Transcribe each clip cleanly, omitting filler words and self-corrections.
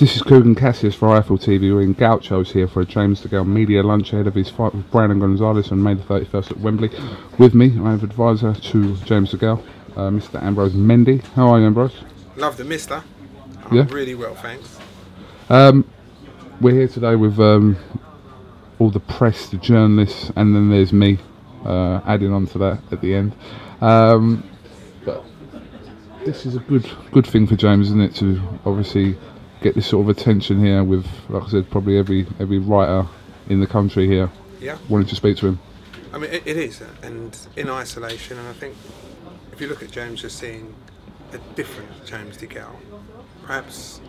This is Coogan Cassius for Eiffel TV. We're in Gaucho's here for a James DeGALE media lunch ahead of his fight with Brandon Gonzalez on May the 31st at Wembley. With me, I have advisor to James DeGALE, Mr. Ambrose Mendy. How are you, Ambrose? Love the mister. I'm really well, thanks. We're here today with all the press, the journalists, and then there's me adding on to that at the end. But this is a good thing for James, isn't it, to obviously get this sort of attention here with, like I said, probably every writer in the country here wanting to speak to him. I mean, it is, and in isolation, and I think if you look at James, you're seeing a different James DeGALE. Perhaps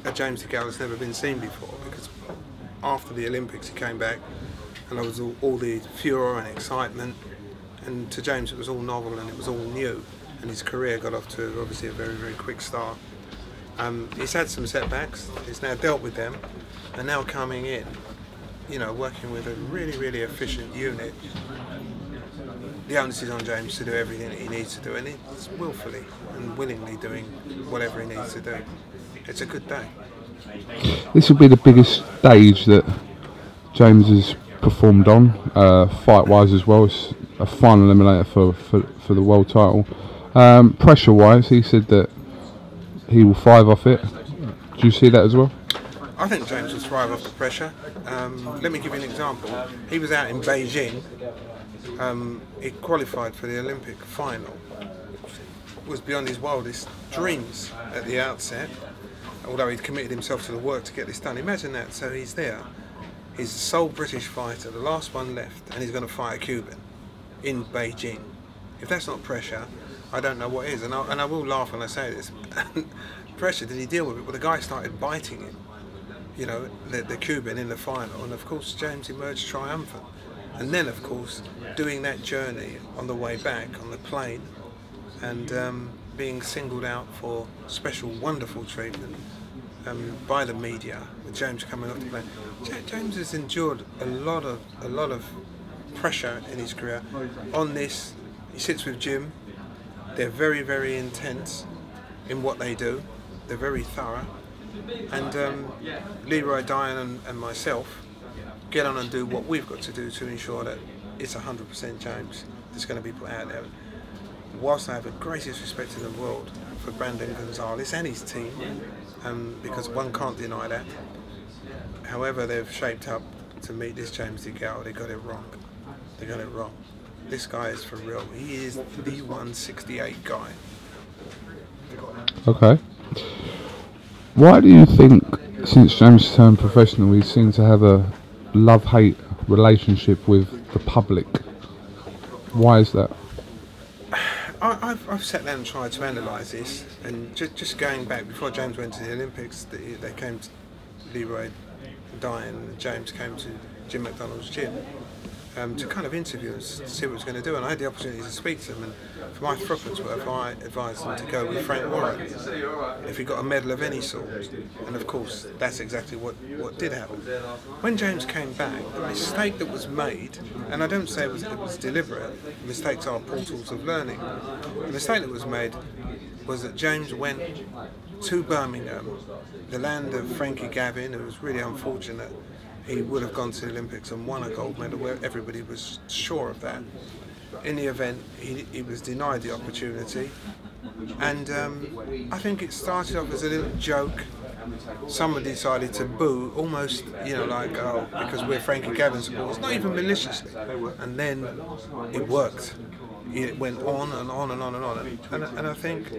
a James DeGALE has never been seen before, because after the Olympics he came back and there was all the furor and excitement, and to James it was all novel and it was all new, and his career got off to obviously a very quick start. He's had some setbacks, he's now dealt with them, and now coming in, you know, working with a really efficient unit. The onus is on James to do everything that he needs to do, and he's willfully and willingly doing whatever he needs to do. It's a good day. This will be the biggest stage that James has performed on, fight-wise as well. It's a final eliminator for the world title. Pressure-wise, he said that he will thrive off it. Do you see that as well? I think James will thrive off the pressure. Let me give you an example. He was out in Beijing. He qualified for the Olympic final. It was beyond his wildest dreams at the outset, although he'd committed himself to the work to get this done. Imagine that. So he's there. He's the sole British fighter, the last one left, and he's going to fight a Cuban in Beijing. If that's not pressure, I don't know what is. And I will laugh when I say this. Pressure, did he deal with it? Well, the guy started biting him, you know, the Cuban in the final, and of course James emerged triumphant. And then, of course, doing that journey on the way back on the plane, and being singled out for special, wonderful treatment by the media, with James coming off the plane. James has endured a lot of pressure in his career. On this, he sits with Jim. They're very intense in what they do. They're very thorough. And Leroy, Diane and myself get on and do what we've got to do to ensure that it's 100% James that's going to be put out there. Whilst I have the greatest respect in the world for Brandon Gonzalez and his team, because one can't deny that, however they've shaped up to meet this James DeGALE, they got it wrong. They got it wrong. This guy is for real. He is the 168 guy. Okay. Why do you think, since James turned professional, he seemed to have a love-hate relationship with the public? Why is that? I've sat down and tried to analyse this, and just going back before James went to the Olympics, they came to Leroy, Diane, and James came to Jim McDonald's gym to kind of interview and see what he was going to do, and I had the opportunity to speak to him, and for my threepenny's worth I advised him to go with Frank Warren if he got a medal of any sort, and of course that's exactly what did happen. When James came back, the mistake that was made, and I don't say it was deliberate, mistakes are portals of learning, the mistake that was made was that James went to Birmingham, the land of Frankie Gavin, who was really unfortunate. He would have gone to the Olympics and won a gold medal, where everybody was sure of that. In the event, he was denied the opportunity, and I think it started off as a little joke. Someone decided to boo, almost, you know, like, oh, because we're Frankie Gavin supporters, not even maliciously, and then it worked. It went on and on and on and on, and I think,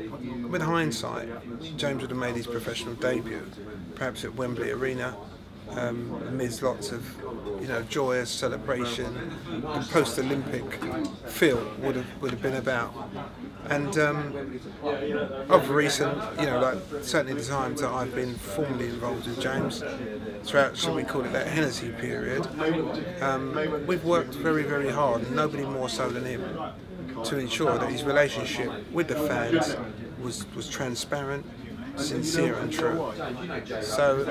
with hindsight, James would have made his professional debut, perhaps at Wembley Arena, amidst lots of, you know, joyous celebration, and post-Olympic feel would have been about. And of recent, you know, like certainly the times that I've been formally involved with James, throughout, shall we call it, that Hennessy period, we've worked very hard, and nobody more so than him, to ensure that his relationship with the fans was transparent, sincere and true. So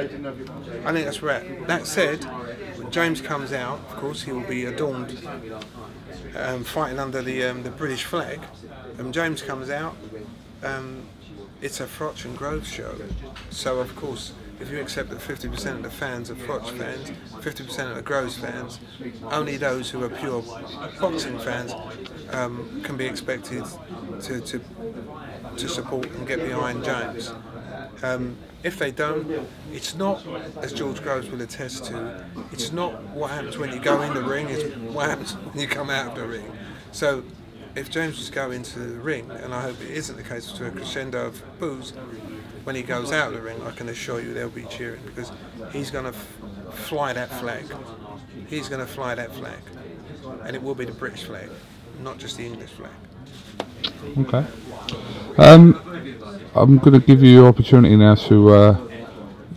I think that's right. That said, when James comes out, of course he will be adorned, fighting under the British flag. James comes out, it's a Froch and Grove show, so of course, if you accept that 50% of the fans are Froch fans, 50% of the Groves fans, only those who are pure boxing fans can be expected to support and get behind James. If they don't, it's not, as George Groves will attest to, it's not what happens when you go in the ring, it's what happens when you come out of the ring. So if James was to go into the ring, and I hope it isn't the case to a crescendo of boos, when he goes out of the ring, I can assure you they'll be cheering, because he's going to fly that flag. He's going to fly that flag. And it will be the British flag, not just the English flag. Okay. I'm going to give you your opportunity now to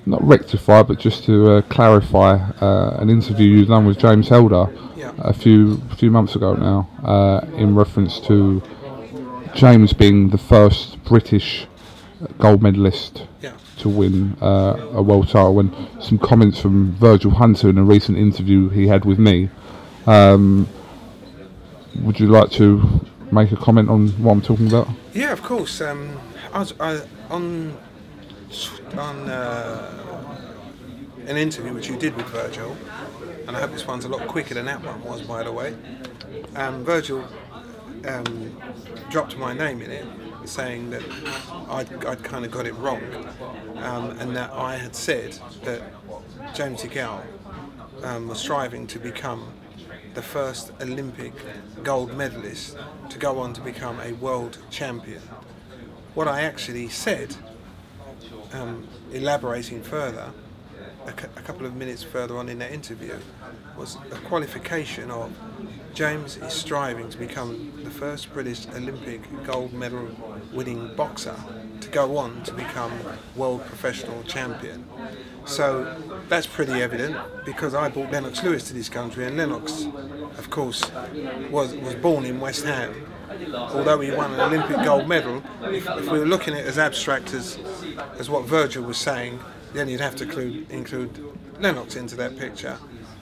not rectify, but just to clarify an interview you've done with James Helder a few months ago now, in reference to James being the first British gold medalist to win a world title, and some comments from Virgil Hunter in a recent interview he had with me. Would you like to make a comment on what I'm talking about? Yeah, of course. On an interview which you did with Virgil, and I hope this one's a lot quicker than that one was, by the way, Virgil dropped my name in it, saying that I'd kind of got it wrong, and that I had said that James DeGALE was striving to become the first Olympic gold medalist to go on to become a world champion. What I actually said, elaborating further, a couple of minutes further on in that interview, was a qualification of James is striving to become the first British Olympic gold medal winning boxer to go on to become world professional champion. So that's pretty evident, because I brought Lennox Lewis to this country, and Lennox, of course, was born in West Ham. Although he won an Olympic gold medal, if we were looking at it as abstract as what Virgil was saying, then you'd have to include Lennox into that picture,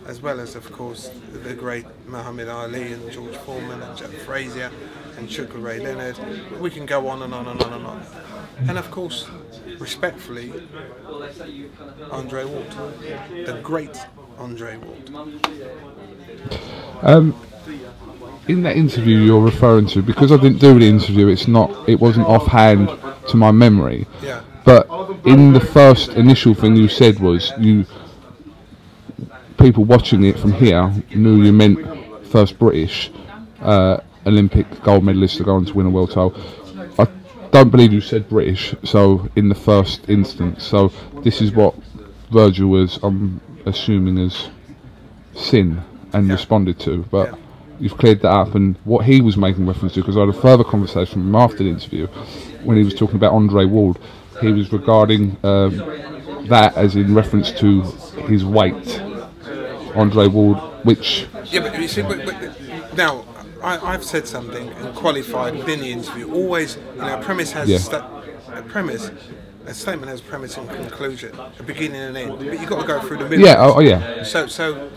as well as, of course, the great Muhammad Ali and George Foreman and Jack Frazier and Sugar Ray Leonard. We can go on and on and on and on. And of course, respectfully, Andre Ward, the great Andre Ward. In that interview you're referring to, because I didn't do the interview, it wasn't offhand to my memory. Yeah. But in the first initial thing you said was people watching it from here knew you meant first British Olympic gold medalist to go on to win a world title. I don't believe you said British, so in the first instance. So this is what Virgil was, I'm assuming, as sin and responded to, but you've cleared that up. And what he was making reference to, because I had a further conversation with him after the interview when he was talking about Andre Ward, he was regarding that as in reference to his weight, Andre Ward, which... Yeah, but you see, now, I've said something and qualified within the interview. Always, a premise has a premise. A statement has a premise and conclusion, a beginning and end, but you've got to go through the middle. Yeah, So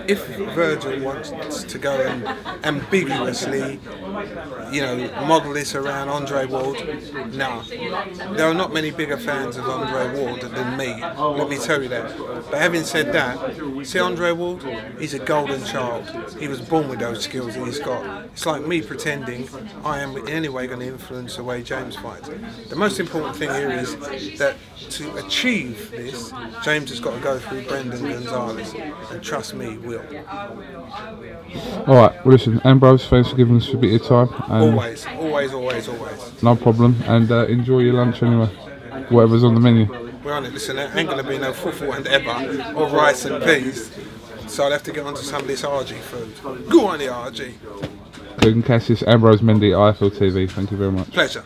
if Virgil wants to go and ambiguously, model this around Andre Ward, no. There are not many bigger fans of Andre Ward than me, let me tell you that. But having said that, see Andre Ward, he's a golden child. He was born with those skills that he's got. It's like me pretending I am in any way going to influence the way James fights. The most important thing here is that to achieve this, James has got to go through Brendan Gonzalez, and trust me, will. Alright, well listen, Ambrose, thanks for giving us a bit of time. Always. No problem, and enjoy your lunch anyway, whatever's on the menu. We're on it, listen, there ain't going to be no fufu and eba, or rice and peas, so I'll have to get onto some of this RG food. Go on the RG. Cassis, Ambrose Mendy, IFL TV, thank you very much. Pleasure.